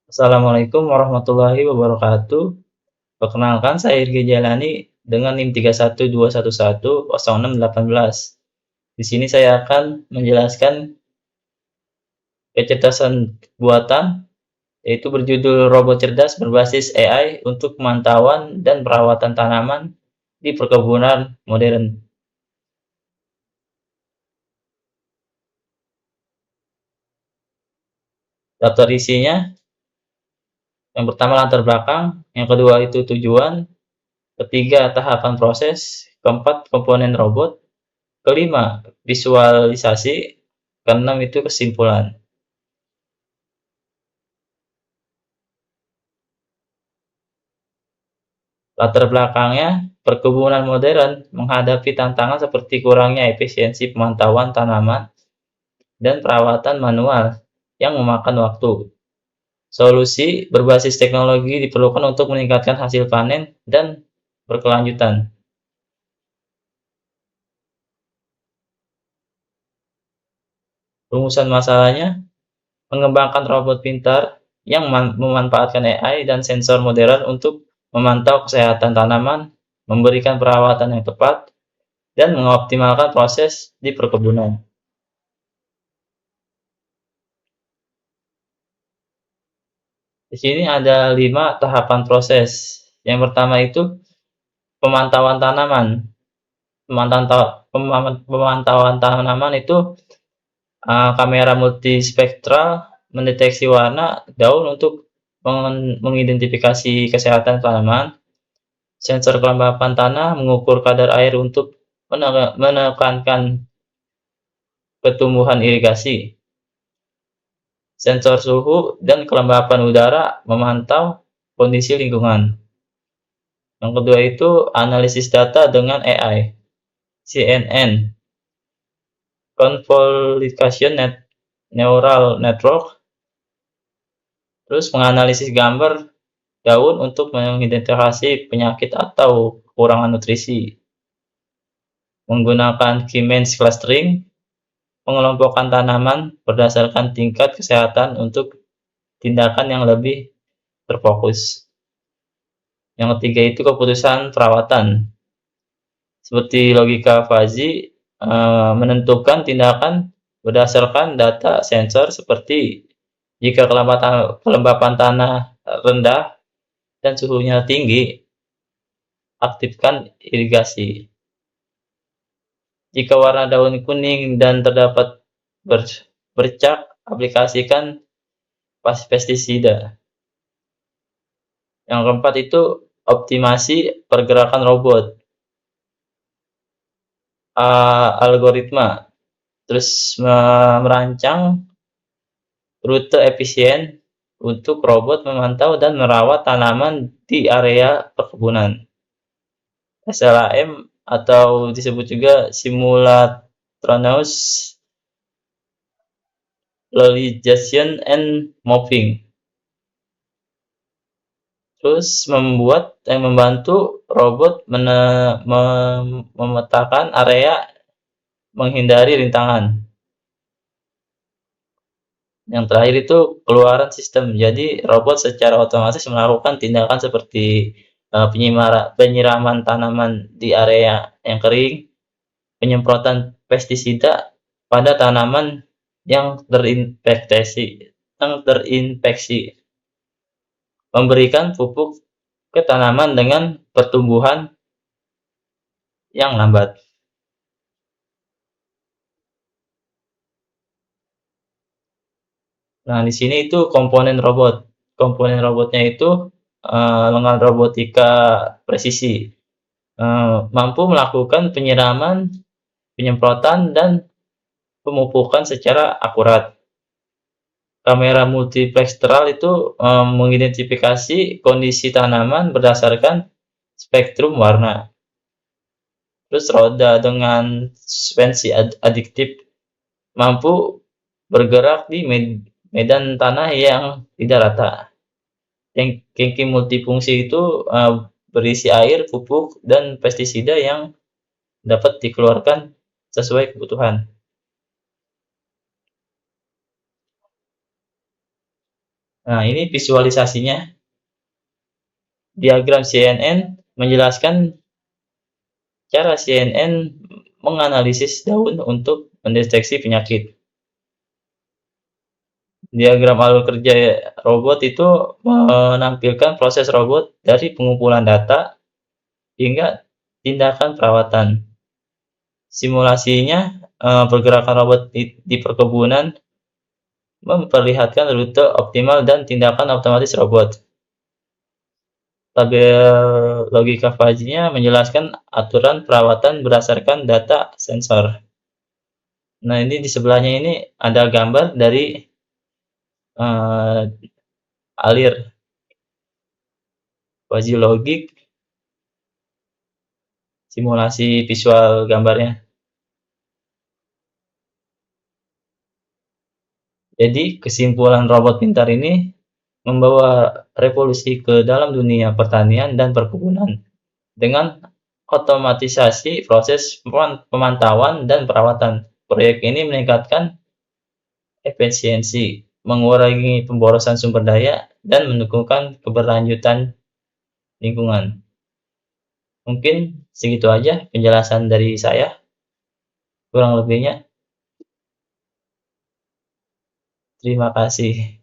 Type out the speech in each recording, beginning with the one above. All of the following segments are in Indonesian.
Assalamualaikum warahmatullahi wabarakatuh. Perkenalkan, saya Irgi Jalani dengan NIM 3121110618. Di sini saya akan menjelaskan kecerdasan buatan, yaitu berjudul robot cerdas berbasis AI untuk pemantauan dan perawatan tanaman di perkebunan modern. Daftar isinya, yang pertama latar belakang, yang kedua itu tujuan, ketiga tahapan proses, keempat komponen robot, kelima visualisasi, keenam itu kesimpulan. Latar belakangnya, perkebunan modern menghadapi tantangan seperti kurangnya efisiensi pemantauan tanaman dan perawatan manual yang memakan waktu. Solusi berbasis teknologi diperlukan untuk meningkatkan hasil panen dan berkelanjutan. Rumusan masalahnya, mengembangkan robot pintar yang memanfaatkan AI dan sensor modern untuk memantau kesehatan tanaman, memberikan perawatan yang tepat, dan mengoptimalkan proses di perkebunan. Di sini ada 5 tahapan proses. Yang pertama itu pemantauan tanaman. Pemantauan tanaman itu kamera multispektral mendeteksi warna daun untuk mengidentifikasi kesehatan tanaman. Sensor kelembapan tanah mengukur kadar air untuk menekankan pertumbuhan irigasi. Sensor suhu dan kelembapan udara memantau kondisi lingkungan. Yang kedua itu analisis data dengan AI, CNN, Convolution Neural Network, terus menganalisis gambar daun untuk mengidentifikasi penyakit atau kekurangan nutrisi. Menggunakan K-means clustering, pengelompokan tanaman berdasarkan tingkat kesehatan untuk tindakan yang lebih terfokus. Yang ketiga itu keputusan perawatan. Seperti logika fuzzy, menentukan tindakan berdasarkan data sensor seperti jika kelembapan tanah rendah dan suhunya tinggi, aktifkan irigasi. Jika warna daun kuning dan terdapat bercak, aplikasikan pestisida. Yang keempat itu optimasi pergerakan robot, algoritma, terus merancang rute efisien untuk robot memantau dan merawat tanaman di area perkebunan. SLAM atau disebut juga Simultaneous Localization and Mapping. Terus membantu robot memetakan area menghindari rintangan. Yang terakhir itu keluaran sistem. Jadi robot secara otomatis melakukan tindakan seperti penyiraman tanaman di area yang kering, penyemprotan pestisida pada tanaman yang terinfeksi, memberikan pupuk ke tanaman dengan pertumbuhan yang lambat. Nah, di sini itu komponen robot. Komponen robotnya itu dengan robotika presisi, mampu melakukan penyiraman, penyemprotan, dan pemupukan secara akurat. Kamera multispektral itu mengidentifikasi kondisi tanaman berdasarkan spektrum warna. Terus roda dengan suspensi adiktif mampu bergerak di medan tanah yang tidak rata. Tangki multifungsi itu berisi air, pupuk, dan pestisida yang dapat dikeluarkan sesuai kebutuhan. Nah, ini visualisasinya. Diagram CNN menjelaskan cara CNN menganalisis daun untuk mendeteksi penyakit. Diagram alur kerja robot itu menampilkan proses robot dari pengumpulan data hingga tindakan perawatan. Simulasinya, pergerakan robot di perkebunan memperlihatkan rute optimal dan tindakan otomatis robot. Tabel logika fuzzy-nya menjelaskan aturan perawatan berdasarkan data sensor. Nah, ini di sebelahnya ini ada gambar dari alir fuzzy logik, simulasi visual gambarnya. Jadi, kesimpulan robot pintar ini membawa revolusi ke dalam dunia pertanian dan perkebunan dengan otomatisasi proses pemantauan dan perawatan. Proyek ini meningkatkan efisiensi, mengurangi pemborosan sumber daya, dan mendukungkan keberlanjutan lingkungan. Mungkin segitu aja penjelasan dari saya, kurang lebihnya. Terima kasih.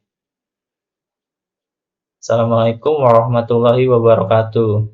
Assalamualaikum warahmatullahi wabarakatuh.